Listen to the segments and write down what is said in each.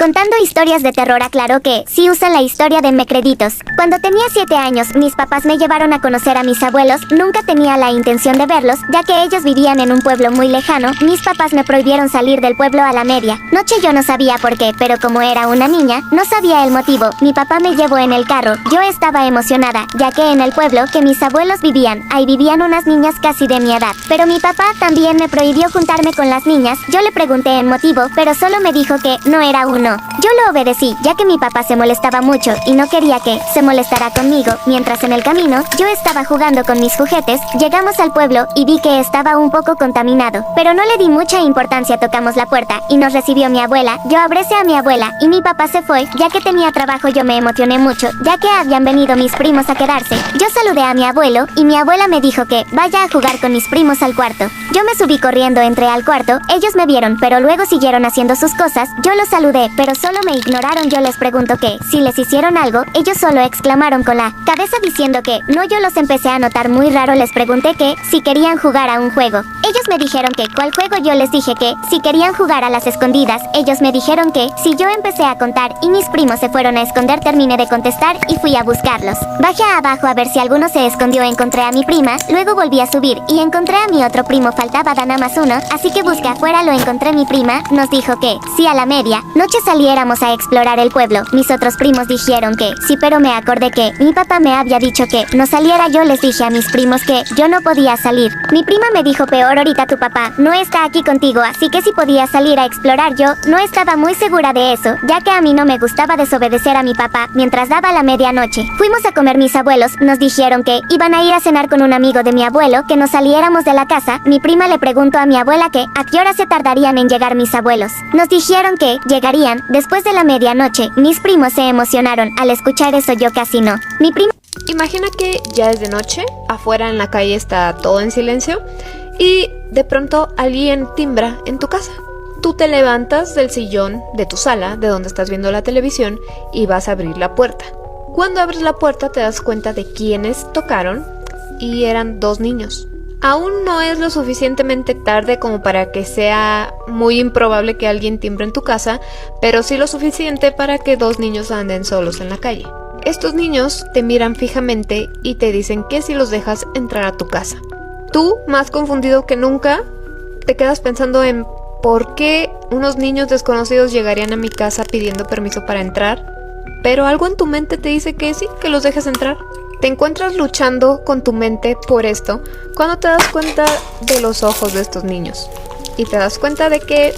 Contando historias de terror aclaró que sí usan la historia de Mecreditos. Cuando tenía 7 años, mis papás me llevaron a conocer a mis abuelos. Nunca tenía la intención de verlos, ya que ellos vivían en un pueblo muy lejano. Mis papás me prohibieron salir del pueblo a la medianoche. Yo no sabía por qué, pero como era una niña, no sabía el motivo. Mi papá me llevó en el carro. Yo estaba emocionada, ya que en el pueblo que mis abuelos vivían, ahí vivían unas niñas casi de mi edad. Pero mi papá también me prohibió juntarme con las niñas. Yo le pregunté el motivo, pero solo me dijo que no era uno. Yo lo obedecí, ya que mi papá se molestaba mucho y no quería que se molestara conmigo. Mientras en el camino, yo estaba jugando con mis juguetes. Llegamos al pueblo y vi que estaba un poco contaminado, pero no le di mucha importancia. Tocamos la puerta y nos recibió mi abuela. Yo abracé a mi abuela y mi papá se fue, ya que tenía trabajo. Yo me emocioné mucho, ya que habían venido mis primos a quedarse. Yo saludé a mi abuelo y mi abuela me dijo que vaya a jugar con mis primos al cuarto. Yo me subí corriendo, entré al cuarto. Ellos me vieron, pero luego siguieron haciendo sus cosas. Yo los saludé, pero solo me ignoraron. Yo les pregunto que si les hicieron algo. Ellos solo exclamaron con la cabeza diciendo que no. Yo los empecé a notar muy raro. Les pregunté que si querían jugar a un juego. Ellos me dijeron que ¿cuál juego? Yo les dije que si querían jugar a las escondidas. Ellos me dijeron que si. Yo empecé a contar y mis primos se fueron a esconder. Terminé de contestar y fui a buscarlos. Bajé abajo a ver si alguno se escondió. Encontré a mi prima, luego volví a subir y encontré a mi otro primo. Faltaba nada más uno, así que busqué afuera. Lo encontré. Mi prima nos dijo que si a la medianoche saliéramos a explorar el pueblo. Mis otros primos dijeron que sí, pero me acordé que mi papá me había dicho que no saliera. Yo les dije a mis primos que yo no podía salir. Mi prima me dijo peor, ahorita tu papá no está aquí contigo, así que si podía salir a explorar. Yo no estaba muy segura de eso, ya que a mí no me gustaba desobedecer a mi papá. Mientras daba la medianoche, fuimos a comer. Mis abuelos nos dijeron que iban a ir a cenar con un amigo de mi abuelo, que nos saliéramos de la casa. Mi prima le preguntó a mi abuela que a qué hora se tardarían en llegar mis abuelos. Nos dijeron que llegarían después de la medianoche. Mis primos se emocionaron al escuchar eso. Yo casi no. Mi prima... Imagina que ya es de noche, afuera en la calle está todo en silencio y de pronto alguien timbra en tu casa. Tú te levantas del sillón de tu sala, de donde estás viendo la televisión, y vas a abrir la puerta. Cuando abres la puerta te das cuenta de quiénes tocaron y eran 2 niños. Aún no es lo suficientemente tarde como para que sea muy improbable que alguien timbre en tu casa, pero sí lo suficiente para que 2 niños anden solos en la calle. Estos niños te miran fijamente y te dicen que si los dejas entrar a tu casa. Tú, más confundido que nunca, te quedas pensando en por qué unos niños desconocidos llegarían a mi casa pidiendo permiso para entrar, pero algo en tu mente te dice que sí, que los dejes entrar. Te encuentras luchando con tu mente por esto cuando te das cuenta de los ojos de estos niños y te das cuenta de que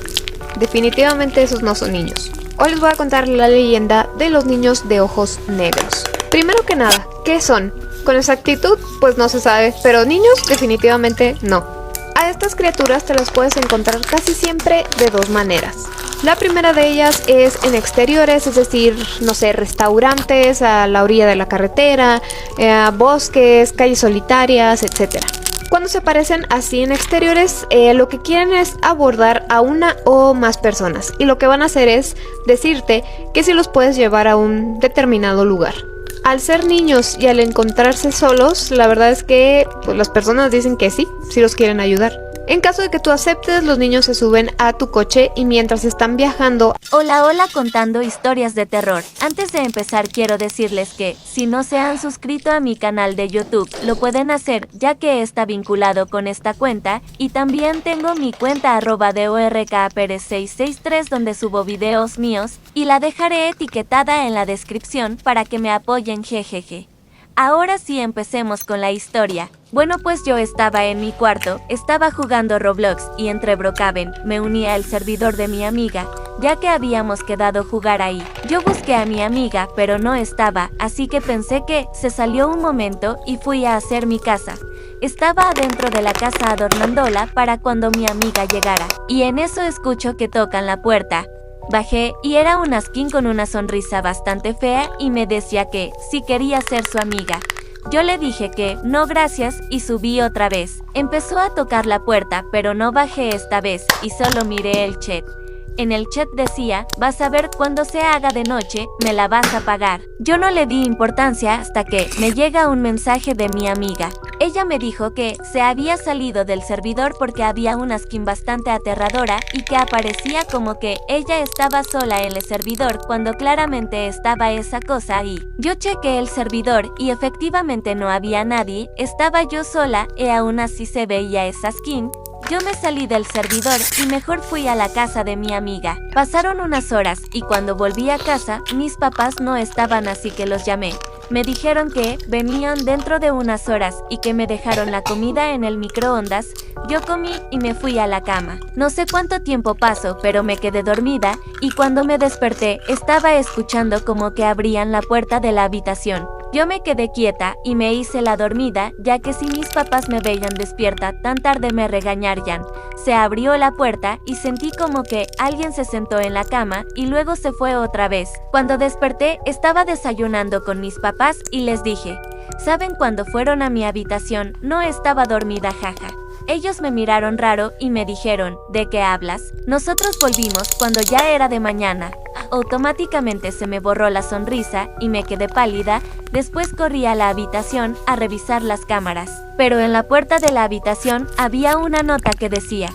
definitivamente esos no son niños. Hoy les voy a contar la leyenda de los niños de ojos negros. Primero que nada, ¿qué son? Con exactitud, pues no se sabe, pero niños definitivamente no. A estas criaturas te las puedes encontrar casi siempre de 2 maneras. La primera de ellas es en exteriores, es decir, no sé, restaurantes, a la orilla de la carretera, bosques, calles solitarias, etc. Cuando se aparecen así en exteriores, lo que quieren es abordar a una o más personas. Y lo que van a hacer es decirte que si los puedes llevar a un determinado lugar. Al ser niños y al encontrarse solos, la verdad es que pues, las personas dicen que sí los quieren ayudar. En caso de que tú aceptes, los niños se suben a tu coche y mientras están viajando... Hola, contando historias de terror. Antes de empezar quiero decirles que, si no se han suscrito a mi canal de YouTube, lo pueden hacer ya que está vinculado con esta cuenta. Y también tengo mi cuenta @dorkperez663 donde subo videos míos y la dejaré etiquetada en la descripción para que me apoyen, jejeje. Ahora sí, empecemos con la historia. Bueno, pues yo estaba en mi cuarto, estaba jugando Roblox y entre Brookhaven me uní al servidor de mi amiga, ya que habíamos quedado jugar ahí. Yo busqué a mi amiga, pero no estaba, así que pensé que se salió un momento y fui a hacer mi casa. Estaba adentro de la casa adornándola para cuando mi amiga llegara, y en eso escucho que tocan la puerta. Bajé y era una skin con una sonrisa bastante fea y me decía que si quería ser su amiga. Yo le dije que no gracias y subí otra vez. Empezó a tocar la puerta, pero no bajé esta vez y solo miré el chat. En el chat decía, vas a ver cuando se haga de noche, me la vas a pagar. Yo no le di importancia hasta que me llega un mensaje de mi amiga. Ella me dijo que se había salido del servidor porque había una skin bastante aterradora y que aparecía como que ella estaba sola en el servidor cuando claramente estaba esa cosa ahí. Yo chequé el servidor y efectivamente no había nadie, estaba yo sola y aún así se veía esa skin. Yo me salí del servidor y mejor fui a la casa de mi amiga. Pasaron unas horas y cuando volví a casa, mis papás no estaban, así que los llamé. Me dijeron que venían dentro de unas horas y que me dejaron la comida en el microondas. Yo comí y me fui a la cama. No sé cuánto tiempo pasó, pero me quedé dormida y cuando me desperté estaba escuchando como que abrían la puerta de la habitación. Yo me quedé quieta y me hice la dormida, ya que si mis papás me veían despierta tan tarde me regañarían. Se abrió la puerta y sentí como que alguien se sentó en la cama y luego se fue otra vez. Cuando desperté estaba desayunando con mis papás y les dije, ¿saben cuando fueron a mi habitación? No estaba dormida, jaja. Ellos me miraron raro y me dijeron, ¿de qué hablas? Nosotros volvimos cuando ya era de mañana. Automáticamente se me borró la sonrisa y me quedé pálida. Después corrí a la habitación a revisar las cámaras. Pero en la puerta de la habitación había una nota que decía,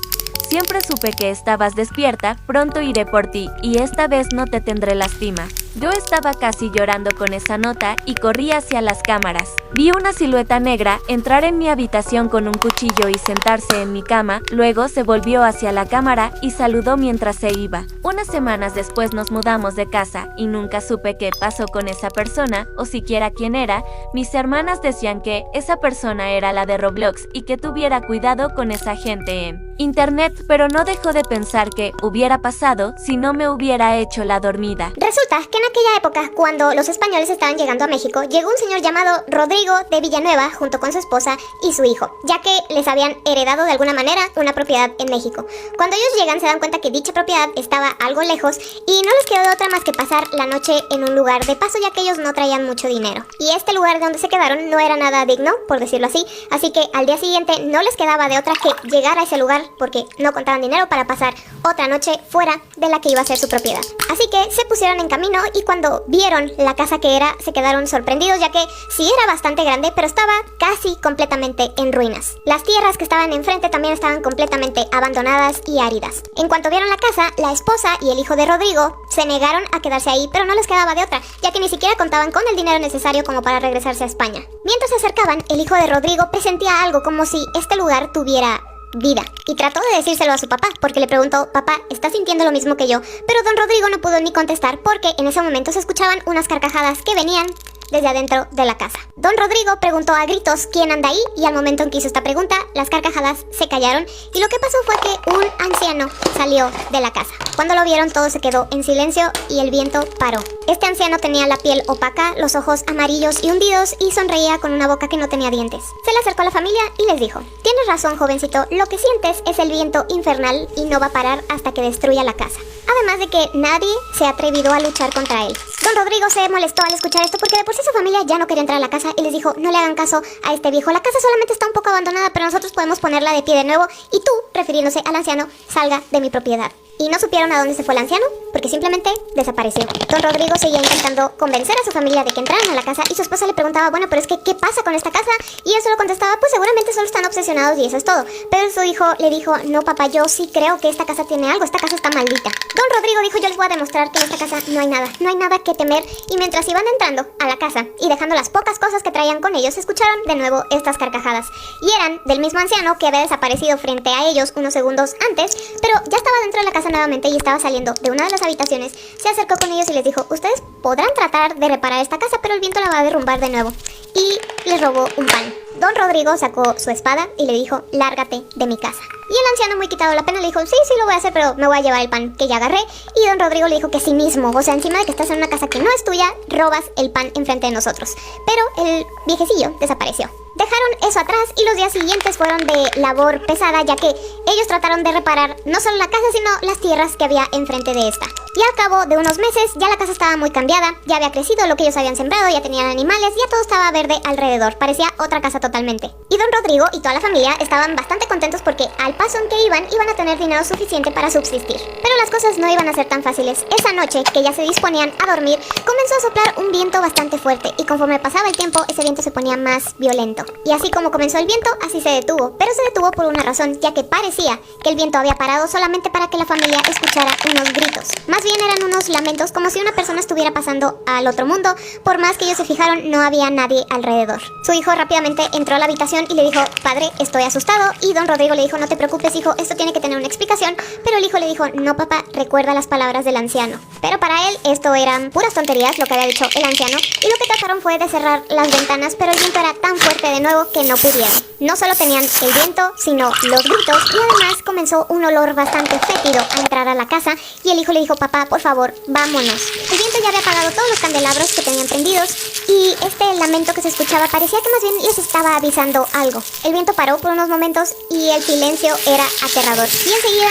siempre supe que estabas despierta, pronto iré por ti y esta vez no te tendré lástima. Yo estaba casi llorando con esa nota y corrí hacia las cámaras. Vi una silueta negra entrar en mi habitación con un cuchillo y sentarse en mi cama, luego se volvió hacia la cámara y saludó mientras se iba. Unas semanas después nos mudamos de casa y nunca supe qué pasó con esa persona o siquiera quién era. Mis hermanas decían que esa persona era la de Roblox y que tuviera cuidado con esa gente en internet, pero no dejó de pensar que hubiera pasado si no me hubiera hecho la dormida. Resulta que en aquella época, cuando los españoles estaban llegando a México, llegó un señor llamado Rodrigo de Villanueva junto con su esposa y su hijo, ya que les habían heredado de alguna manera una propiedad en México. Cuando ellos llegan se dan cuenta que dicha propiedad estaba algo lejos y no les quedó de otra más que pasar la noche en un lugar de paso, ya que ellos no traían mucho dinero. Y este lugar donde se quedaron no era nada digno, por decirlo así que al día siguiente no les quedaba de otra que llegar a ese lugar porque no contaban dinero para pasar otra noche fuera de la que iba a ser su propiedad. Así que se pusieron en camino y cuando vieron la casa que era, se quedaron sorprendidos, ya que sí era bastante grande, pero estaba casi completamente en ruinas. Las tierras que estaban enfrente también estaban completamente abandonadas y áridas. En cuanto vieron la casa, la esposa y el hijo de Rodrigo se negaron a quedarse ahí, pero no les quedaba de otra, ya que ni siquiera contaban con el dinero necesario como para regresarse a España. Mientras se acercaban, el hijo de Rodrigo presentía algo como si este lugar tuviera vida, y trató de decírselo a su papá porque le preguntó, papá, ¿estás sintiendo lo mismo que yo? Pero don Rodrigo no pudo ni contestar porque en ese momento se escuchaban unas carcajadas que venían desde adentro de la casa. Don Rodrigo preguntó a gritos quién anda ahí y al momento en que hizo esta pregunta, las carcajadas se callaron y lo que pasó fue que un anciano salió de la casa. Cuando lo vieron todo se quedó en silencio y el viento paró. Este anciano tenía la piel opaca, los ojos amarillos y hundidos y sonreía con una boca que no tenía dientes. Se le acercó a la familia y les dijo, tienes razón, jovencito, lo que sientes es el viento infernal y no va a parar hasta que destruya la casa. Además de que nadie se ha atrevido a luchar contra él. Don Rodrigo se molestó al escuchar esto porque de por sí su familia ya no quería entrar a la casa y les dijo, no le hagan caso a este viejo, la casa solamente está un poco abandonada, pero nosotros podemos ponerla de pie de nuevo y tú, refiriéndose al anciano, salga de mi propiedad. Y no supieron a dónde se fue el anciano, porque simplemente desapareció. Don Rodrigo seguía intentando convencer a su familia de que entraran a la casa y su esposa le preguntaba, bueno, pero es que, ¿qué pasa con esta casa? Y él solo contestaba, pues seguramente solo están obsesionados y eso es todo. Pero su hijo le dijo, no papá, yo sí creo que esta casa tiene algo, esta casa está maldita. Don Rodrigo dijo, yo les voy a demostrar que en esta casa no hay nada que temer. Y mientras iban entrando a la casa y dejando las pocas cosas que traían con ellos, escucharon de nuevo estas carcajadas. Y eran del mismo anciano que había desaparecido frente a ellos unos segundos antes, pero ya estaba dentro de la casa nuevamente y estaba saliendo de una de las habitaciones. Se acercó con ellos y les dijo, ustedes podrán tratar de reparar esta casa, pero el viento la va a derrumbar de nuevo. Y les robó un pan. Don Rodrigo sacó su espada y le dijo, lárgate de mi casa. Y el anciano, muy quitado la pena, le dijo, sí, lo voy a hacer, pero me voy a llevar el pan que ya agarré. Y don Rodrigo le dijo que sí mismo, o sea, encima de que estás en una casa que no es tuya, robas el pan enfrente de nosotros. Pero el viejecillo desapareció. Dejaron eso atrás y los días siguientes fueron de labor pesada, ya que ellos trataron de reparar no solo la casa, sino las tierras que había enfrente de esta. Y al cabo de unos meses ya la casa estaba muy cambiada, ya había crecido lo que ellos habían sembrado, ya tenían animales, ya todo estaba verde alrededor, parecía otra casa totalmente. Y don Rodrigo y toda la familia estaban bastante contentos porque al paso en que iban a tener dinero suficiente para subsistir. Pero las cosas no iban a ser tan fáciles. Esa noche, que ya se disponían a dormir, comenzó a soplar un viento bastante fuerte y conforme pasaba el tiempo ese viento se ponía más violento. Y así como comenzó el viento, así se detuvo. Pero se detuvo por una razón, ya que parecía que el viento había parado solamente para que la familia escuchara unos gritos. Más bien eran unos lamentos, como si una persona estuviera pasando al otro mundo. Por más que ellos se fijaron, no había nadie alrededor. Su hijo rápidamente entró a la habitación y le dijo: padre, estoy asustado. Y don Rodrigo le dijo: no te preocupes, hijo, esto tiene que tener una explicación. Pero el hijo le dijo: no, papá, recuerda las palabras del anciano. Pero para él esto eran puras tonterías, lo que había dicho el anciano, y lo que trataron fue de cerrar las ventanas, pero el viento era tan fuerte de nuevo que no pudieron. No solo tenían el viento, sino los gritos, y además comenzó un olor bastante fétido a entrar a la casa, y el hijo le dijo: papá, por favor, vámonos. El viento ya había apagado todos los candelabros que tenían prendidos, y este lamento que se escuchaba parecía que más bien les estaba avisando algo. El viento paró por unos momentos y el silencio era aterrador. Y enseguida,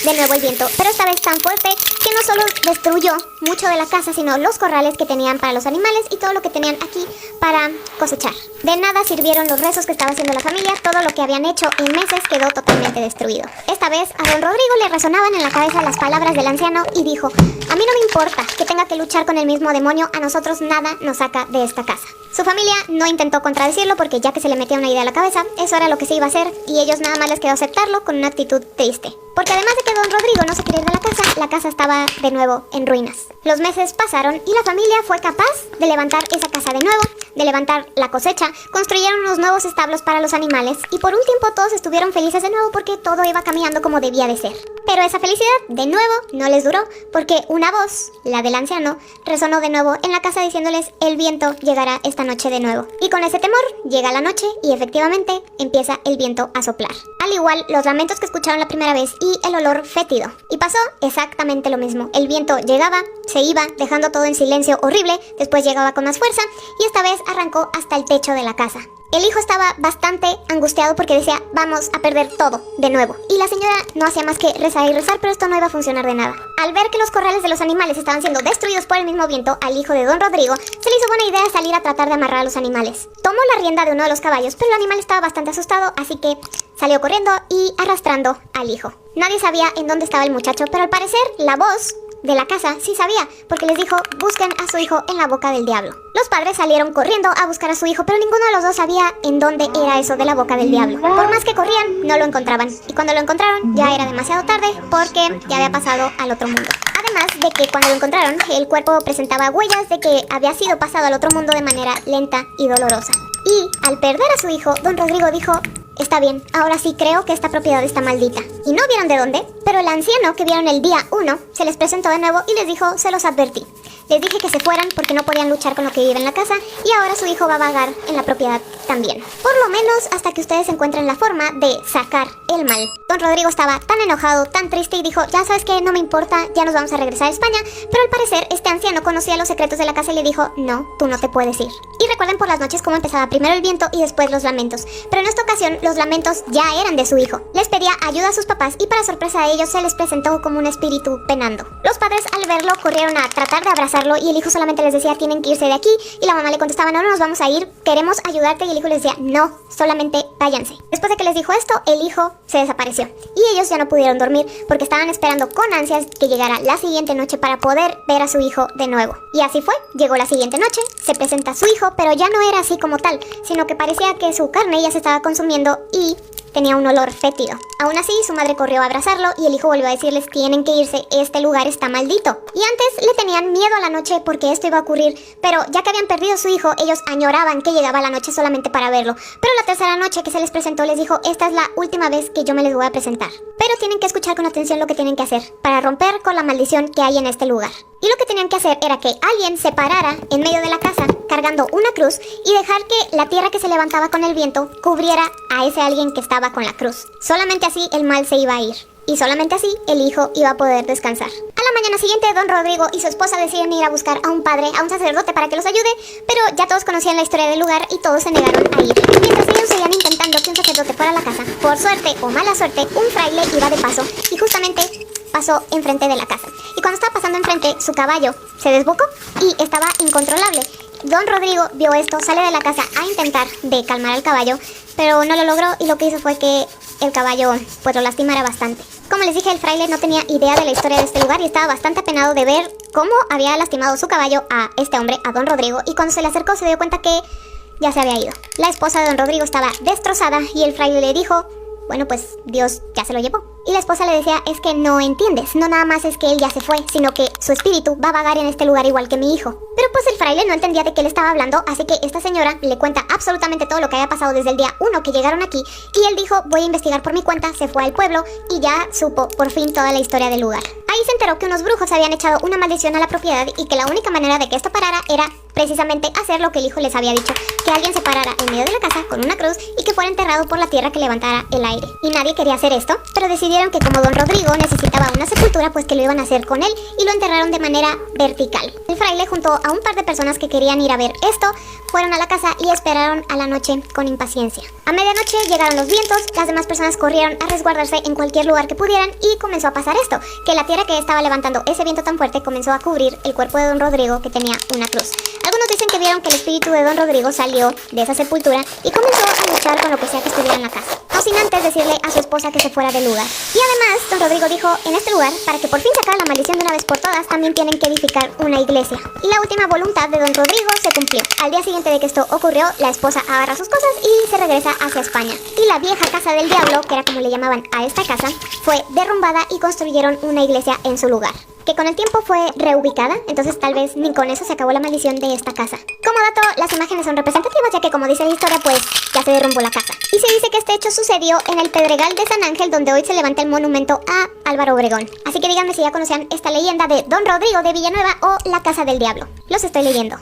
de nuevo el viento, pero esta vez tan fuerte que no solo destruyó mucho de la casa, sino los corrales que tenían para los animales y todo lo que tenían aquí para cosechar. De nada sirvieron los rezos que estaba haciendo la familia, todo lo que habían hecho en meses quedó totalmente destruido. Esta vez a don Rodrigo le resonaban en la cabeza las palabras del anciano y dijo: a mí no me importa que tenga que luchar con el mismo demonio, a nosotros nada nos saca de esta casa. Su familia no intentó contradecirlo porque ya que se le metía una idea a la cabeza, eso era lo que se iba a hacer, y ellos nada más les quedó aceptarlo con una actitud triste. Porque además de que don Rodrigo no se quería ir de la casa estaba de nuevo en ruinas. Los meses pasaron y la familia fue capaz de levantar esa casa de nuevo, de levantar la cosecha, construyeron unos nuevos establos para los animales y por un tiempo todos estuvieron felices de nuevo porque todo iba caminando como debía de ser. Pero esa felicidad de nuevo no les duró porque una voz, la del anciano, resonó de nuevo en la casa diciéndoles: el viento llegará esta noche de nuevo. Y con ese temor llega la noche y efectivamente empieza el viento a soplar. Al igual los lamentos que escucharon la primera vez y el olor fétido. Y pasó exactamente lo mismo. El viento llegaba, se iba, dejando todo en silencio horrible, después llegaba con más fuerza y esta vez arrancó hasta el techo de la casa. El hijo estaba bastante angustiado porque decía: vamos a perder todo de nuevo. Y la señora no hacía más que rezar y rezar, pero esto no iba a funcionar de nada. Al ver que los corrales de los animales estaban siendo destruidos por el mismo viento, al hijo de don Rodrigo se le hizo buena idea salir a tratar de amarrar a los animales. Tomó la rienda de uno de los caballos, pero el animal estaba bastante asustado, así que salió corriendo y arrastrando al hijo. Nadie sabía en dónde estaba el muchacho, pero al parecer la voz de la casa sí sabía, porque les dijo: busquen a su hijo en la boca del diablo. Los padres salieron corriendo a buscar a su hijo, pero ninguno de los dos sabía en dónde era eso de la boca del diablo. Por más que corrían, no lo encontraban. Y cuando lo encontraron, ya era demasiado tarde, porque ya había pasado al otro mundo. Además de que cuando lo encontraron, el cuerpo presentaba huellas de que había sido pasado al otro mundo de manera lenta y dolorosa. Y al perder a su hijo, don Rodrigo dijo: está bien, ahora sí creo que esta propiedad está maldita. Y no vieron de dónde, pero el anciano que vieron el día 1 se les presentó de nuevo y les dijo: se los advertí. Les dije que se fueran porque no podían luchar con lo que vive en la casa y ahora su hijo va a vagar en la propiedad también. Por lo menos hasta que ustedes encuentren la forma de sacar el mal. Don Rodrigo estaba tan enojado, tan triste y dijo: ya sabes que no me importa, ya nos vamos a regresar a España. Pero al parecer este anciano conocía los secretos de la casa y le dijo: no, tú no te puedes ir. Y recuerden por las noches cómo empezaba primero el viento y después los lamentos. Pero en esta ocasión los lamentos ya eran de su hijo. Les pedía ayuda a sus papás y para sorpresa de ellos se les presentó como un espíritu penando. Los padres al verlo corrieron a tratar de abrazarlo y el hijo solamente les decía: tienen que irse de aquí. Y la mamá le contestaba: no, no nos vamos a ir, queremos ayudarte. Y el hijo les decía: no, solamente váyanse. Después de que les dijo esto, el hijo se desapareció y ellos ya no pudieron dormir porque estaban esperando con ansias que llegara la siguiente noche para poder ver a su hijo de nuevo. Y así fue, llegó la siguiente noche, se presenta su hijo, pero ya no era así como tal, sino que parecía que su carne ya se estaba consumiendo y tenía un olor fétido. Aún así, su madre corrió a abrazarlo y el hijo volvió a decirles: tienen que irse, este lugar está maldito. Y antes le tenían miedo a la noche porque esto iba a ocurrir, pero ya que habían perdido a su hijo, ellos añoraban que llegaba la noche solamente para verlo. Pero la tercera noche que se les presentó les dijo: esta es la última vez que yo me les voy a presentar. Pero tienen que escuchar con atención lo que tienen que hacer para romper con la maldición que hay en este lugar. Y lo que tenían que hacer era que alguien se parara en medio de la casa cargando una cruz y dejar que la tierra que se levantaba con el viento cubriera a ese alguien que estaba con la cruz. Solamente así el mal se iba a ir. Y solamente así el hijo iba a poder descansar. A la mañana siguiente, don Rodrigo y su esposa deciden ir a buscar a un padre, a un sacerdote para que los ayude, pero ya todos conocían la historia del lugar y todos se negaron a ir. Mientras ellos seguían intentando que un sacerdote fuera a la casa, por suerte o mala suerte, un fraile iba de paso y justamente pasó enfrente de la casa. Y cuando estaba pasando enfrente, su caballo se desbocó y estaba incontrolable. Don Rodrigo vio esto, sale de la casa a intentar de calmar al caballo, pero no lo logró y lo que hizo fue que el caballo pues lo lastimara bastante. Como les dije, el fraile no tenía idea de la historia de este lugar y estaba bastante apenado de ver cómo había lastimado su caballo a este hombre, a don Rodrigo, y cuando se le acercó se dio cuenta que ya se había ido. La esposa de don Rodrigo estaba destrozada y el fraile le dijo, bueno, pues Dios ya se lo llevó. Y la esposa le decía, es que no entiendes, no nada más es que él ya se fue, sino que su espíritu va a vagar en este lugar igual que mi hijo. Pero pues el fraile no entendía de qué le estaba hablando, así que esta señora le cuenta absolutamente todo lo que había pasado desde el día 1 que llegaron aquí, y él dijo, voy a investigar por mi cuenta, se fue al pueblo y ya supo por fin toda la historia del lugar. Ahí se enteró que unos brujos habían echado una maldición a la propiedad y que la única manera de que esto parara era precisamente hacer lo que el hijo les había dicho, que alguien se parara en medio de la casa con una cruz y que fuera enterrado por la tierra que levantara el aire. Y nadie quería hacer esto, pero decidieron que como don Rodrigo necesitaba una sepultura, pues que lo iban a hacer con él y lo enterraron de manera vertical. El fraile junto a un par de personas que querían ir a ver esto, fueron a la casa y esperaron a la noche con impaciencia. A medianoche llegaron los vientos, las demás personas corrieron a resguardarse en cualquier lugar que pudieran y comenzó a pasar esto, que la tierra que estaba levantando ese viento tan fuerte comenzó a cubrir el cuerpo de don Rodrigo, que tenía una cruz. Algunos dicen que vieron que el espíritu de don Rodrigo salió de esa sepultura y comenzó a luchar con lo que sea que estuviera en la casa, no sin antes decirle a su esposa que se fuera del lugar. Y además, don Rodrigo dijo, en este lugar, para que por fin se acabe la maldición de una vez por todas, también tienen que edificar una iglesia. Y la última voluntad de don Rodrigo se cumplió. Al día siguiente de que esto ocurrió, la esposa agarra sus cosas y se regresa hacia España. Y la vieja casa del diablo, que era como le llamaban a esta casa, fue derrumbada y construyeron una iglesia en su lugar, que con el tiempo fue reubicada, entonces tal vez ni con eso se acabó la maldición de esta casa. Como dato, las imágenes son representativas, ya que como dice la historia, pues ya se derrumbó la casa. Y se dice que este hecho sucedió en el Pedregal de San Ángel, donde hoy se levanta el monumento a Álvaro Obregón. Así que díganme si ya conocían esta leyenda de don Rodrigo de Villanueva o la casa del diablo. Los estoy leyendo.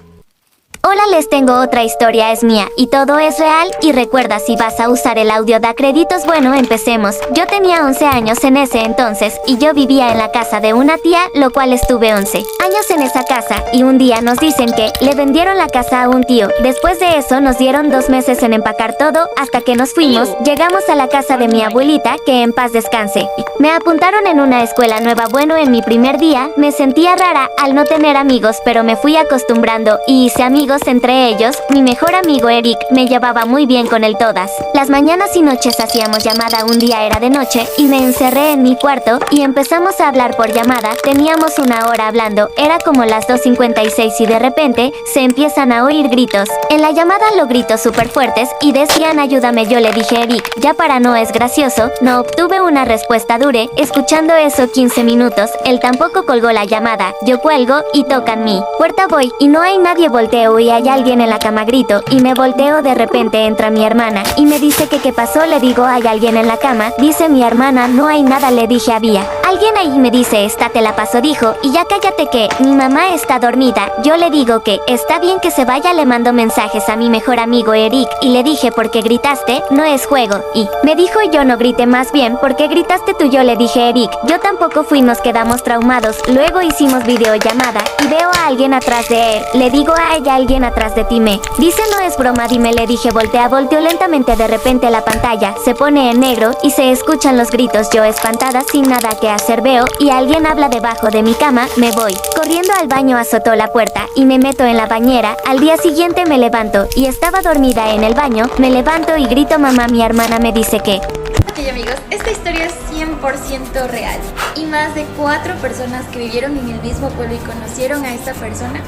Hola, les tengo otra historia, es mía, y todo es real, y recuerda, si vas a usar el audio da créditos. Bueno, empecemos. Yo tenía 11 años en ese entonces, y yo vivía en la casa de una tía, lo cual estuve 11 años en esa casa, y un día nos dicen que le vendieron la casa a un tío. Después de eso nos dieron 2 meses en empacar todo, hasta que nos fuimos, llegamos a la casa de mi abuelita, que en paz descanse. Me apuntaron en una escuela nueva. Bueno, en mi primer día, me sentía rara al no tener amigos, pero me fui acostumbrando, y hice amigos. Entre ellos, mi mejor amigo Eric, me llevaba muy bien con él todas las mañanas y noches hacíamos llamada. Un día era de noche y me encerré en mi cuarto y empezamos a hablar por llamada. Teníamos 1 hora hablando, era como las 2:56 y de repente se empiezan a oír gritos. En la llamada lo gritos súper fuertes y decían ayúdame. Yo le dije Eric, ya para no es gracioso, no obtuve una respuesta. Duré escuchando eso 15 minutos, él tampoco colgó la llamada. Yo cuelgo y tocan mi puerta, voy y no hay nadie. Volteo y hay alguien en la cama, grito y me volteo. De repente entra mi hermana y me dice que qué pasó. Le digo hay alguien en la cama. Dice mi hermana no hay nada. Le dije había alguien ahí. Me dice esta te la paso. Dijo y ya cállate que mi mamá está dormida. Yo le digo que está bien que se vaya. Le mando mensajes a mi mejor amigo Eric y le dije ¿por qué gritaste? No es juego. Y me dijo yo no grité, más bien ¿por qué gritaste tú? Yo le dije Eric yo tampoco fui. Nos quedamos traumados. Luego hicimos videollamada y veo a alguien atrás de él. Le digo hay alguien atrás de ti. Me dice no es broma, dime. Le dije volteó lentamente. De repente la pantalla se pone en negro y se escuchan los gritos. Yo espantada sin nada que hacer veo y alguien habla debajo de mi cama. Me voy corriendo al baño, azotó la puerta y me meto en la bañera. Al día siguiente me levanto y estaba dormida en el baño. Me levanto y grito mamá. Mi hermana me dice que Ok amigos, esta historia es 100% real y más de 4 personas que vivieron en el mismo pueblo y conocieron a esta persona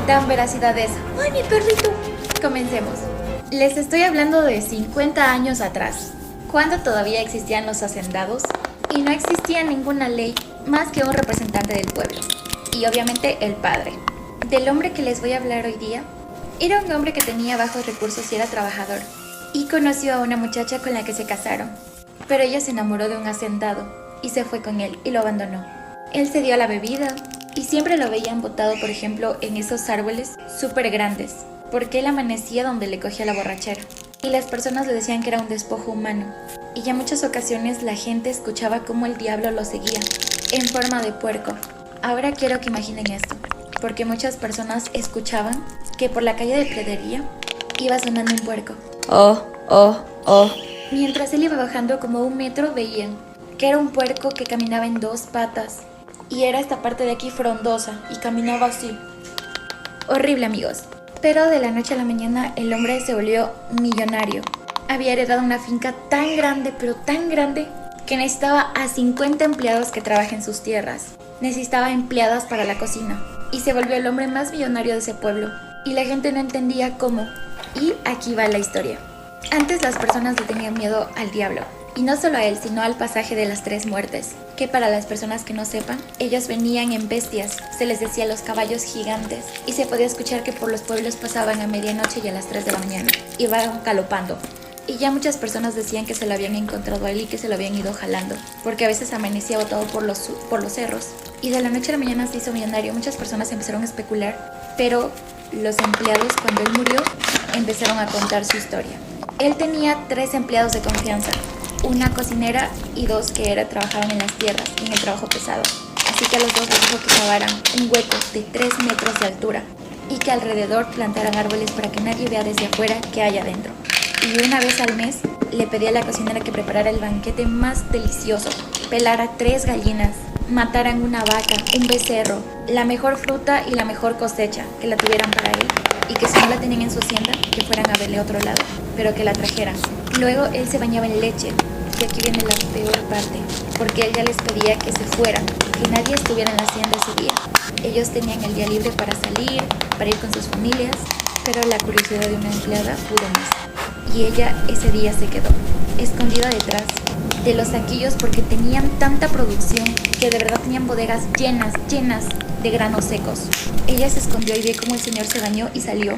dan veracidad a eso. ¡Ay, mi perrito! Comencemos. Les estoy hablando de 50 años atrás, cuando todavía existían los hacendados y no existía ninguna ley más que un representante del pueblo y obviamente el padre. Del hombre que les voy a hablar hoy día, era un hombre que tenía bajos recursos y era trabajador y conoció a una muchacha con la que se casaron, pero ella se enamoró de un hacendado y se fue con él y lo abandonó. Él se dio a la bebida y siempre lo veían botado, por ejemplo, en esos árboles súper grandes, porque él amanecía donde le cogía la borrachera. Y las personas le decían que era un despojo humano. Y ya muchas ocasiones la gente escuchaba cómo el diablo lo seguía, en forma de puerco. Ahora quiero que imaginen esto, porque muchas personas escuchaban que por la calle de Predería iba sonando un puerco. Oh, oh, oh. Mientras él iba bajando como 1 metro veían que era un puerco que caminaba en 2 patas. Y era esta parte de aquí frondosa y caminaba así. Horrible amigos. Pero de la noche a la mañana el hombre se volvió millonario. Había heredado una finca tan grande, pero tan grande, que necesitaba a 50 empleados que trabajen sus tierras. Necesitaba empleadas para la cocina. Y se volvió el hombre más millonario de ese pueblo. Y la gente no entendía cómo. Y aquí va la historia. Antes las personas le tenían miedo al diablo. Y no solo a él, sino al pasaje de las 3 muertes, que para las personas que no sepan, ellos venían en bestias, se les decía los caballos gigantes, y se podía escuchar que por los pueblos pasaban a medianoche y a las 3 de la mañana, iban galopando. Y ya muchas personas decían que se lo habían encontrado a él y que se lo habían ido jalando, porque a veces amanecía botado por los cerros. Y de la noche a la mañana se hizo millonario. Muchas personas empezaron a especular, pero los empleados, cuando él murió, empezaron a contar su historia. Él tenía 3 empleados de confianza, una cocinera y 2 que trabajaban en las tierras y en el trabajo pesado. Así que a los 2 les dijo que cavaran un hueco de 3 metros de altura y que alrededor plantaran árboles para que nadie vea desde afuera qué hay adentro. Y una vez al mes le pedía a la cocinera que preparara el banquete más delicioso, pelara 3 gallinas, mataran una vaca, un becerro, la mejor fruta y la mejor cosecha, que la tuvieran para él, y que si no la tenían en su hacienda, que fueran a verle a otro lado, pero que la trajeran. Luego él se bañaba en leche, y aquí viene la peor parte, porque él ya les pedía que se fueran, que nadie estuviera en la hacienda ese día. Ellos tenían el día libre para salir, para ir con sus familias, pero la curiosidad de una empleada pudo más. Y ella ese día se quedó, escondida detrás de los saquillos, porque tenían tanta producción que de verdad tenían bodegas llenas de granos secos. Ella se escondió y vio cómo el señor se bañó y salió.